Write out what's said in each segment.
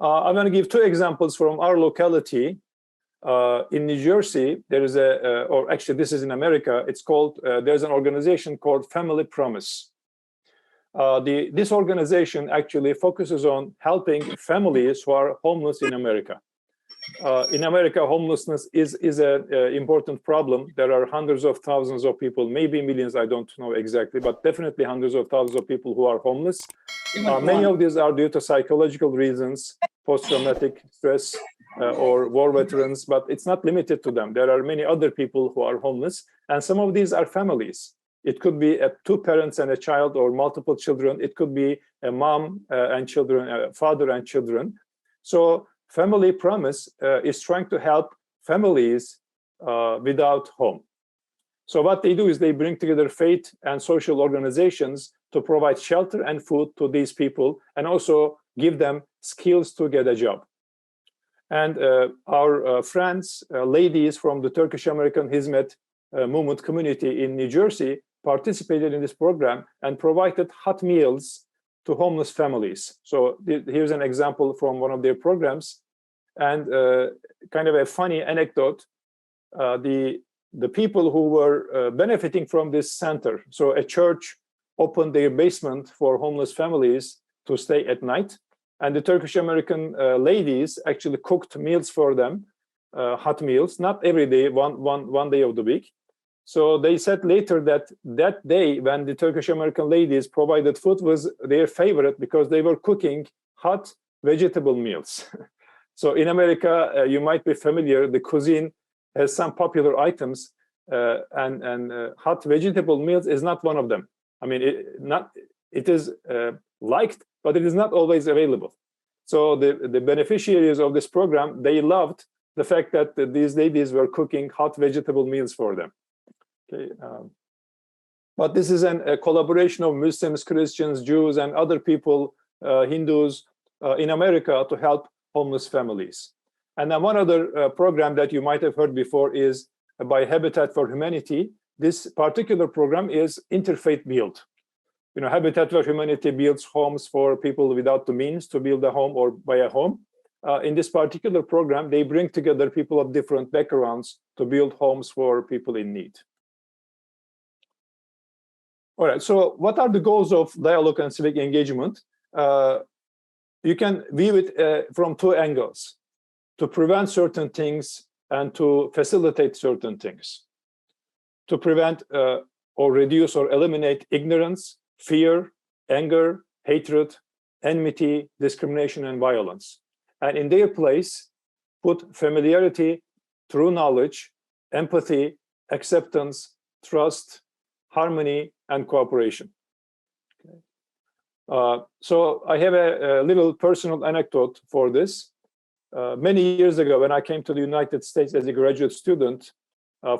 I'm going to give two examples from our locality. In New Jersey, there is or actually this is in America, it's called, there's an organization called Family Promise. This organization actually focuses on helping families who are homeless in America. In America, homelessness is an important problem. There are hundreds of thousands of people, maybe millions, I don't know exactly, but definitely hundreds of thousands of people who are homeless. Many of these are due to psychological reasons, post-traumatic stress, or war veterans, but it's not limited to them. There are many other people who are homeless, and some of these are families. It could be two parents and a child, or multiple children. It could be a mom and children, a father and children. So Family Promise is trying to help families without home. So what they do is they bring together faith and social organizations to provide shelter and food to these people, and also give them skills to get a job. And our friends, ladies from the Turkish American Hizmet movement community in New Jersey participated in this program and provided hot meals to homeless families. So here's an example from one of their programs. And kind of a funny anecdote, the people who were benefiting from this center, so a church opened their basement for homeless families to stay at night. And the Turkish American ladies actually cooked meals for them, hot meals, not every day, one day of the week. So they said later that that day when the Turkish American ladies provided food was their favorite, because they were cooking hot vegetable meals. So in America, you might be familiar, the cuisine has some popular items, and hot vegetable meals is not one of them. I mean, it is liked, but it is not always available. So the beneficiaries of this program, they loved the fact that these ladies were cooking hot vegetable meals for them. Okay, but this is a collaboration of Muslims, Christians, Jews, and other people, Hindus, in America to help homeless families. And then one other program that you might have heard before is by Habitat for Humanity. This particular program is Interfaith Build. You know, Habitat for Humanity builds homes for people without the means to build a home or buy a home. In this particular program, they bring together people of different backgrounds to build homes for people in need. All right, so what are the goals of dialogue and civic engagement? You can view it from two angles: to prevent certain things and to facilitate certain things. To prevent or reduce or eliminate ignorance, fear, anger, hatred, enmity, discrimination, and violence. And in their place, put familiarity, true knowledge, empathy, acceptance, trust, harmony, and cooperation. Okay. So I have a little personal anecdote for this. Many years ago, when I came to the United States as a graduate student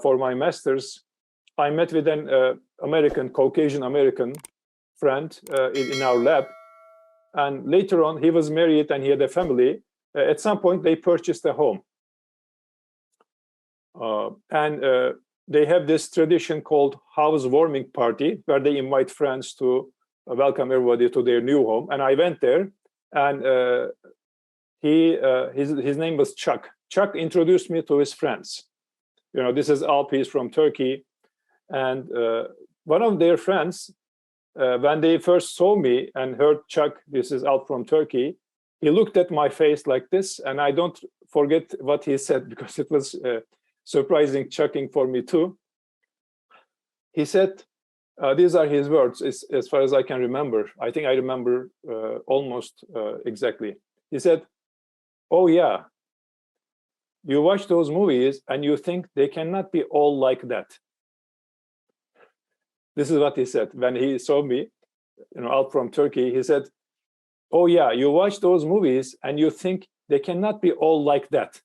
for my master's, I met with an Caucasian American friend in our lab. And later on, he was married and he had a family. At some point, they purchased a home. They have this tradition called housewarming party, where they invite friends to welcome everybody to their new home. And I went there, and his name was Chuck. Chuck introduced me to his friends. You know, this is Alp, he's from Turkey. And one of their friends, when they first saw me and heard Chuck, this is Alp from Turkey, he looked at my face like this, and I don't forget what he said, because it was surprising, shocking for me too. He said, these are his words, as far as I can remember. I think I remember almost exactly. He said, "Oh yeah, you watch those movies and you think they cannot be all like that." This is what he said when he saw me, you know, out from Turkey. He said, "Oh yeah, you watch those movies and you think they cannot be all like that."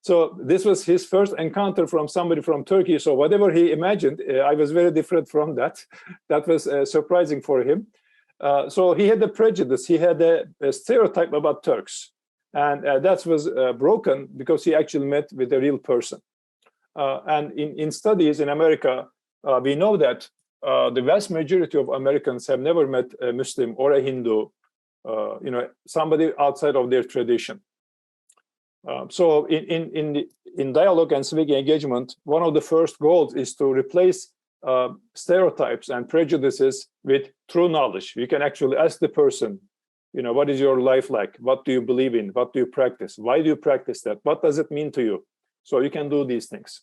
So this was his first encounter from somebody from Turkey. So whatever he imagined, I was very different from that. That was surprising for him. So he had a prejudice. He had a stereotype about Turks. And that was broken because he actually met with a real person. And in studies in America, we know that the vast majority of Americans have never met a Muslim or a Hindu somebody outside of their tradition. So in dialogue and civic engagement, one of the first goals is to replace stereotypes and prejudices with true knowledge. You can actually ask the person, what is your life like? What do you believe in? What do you practice? Why do you practice that? What does it mean to you? So you can do these things.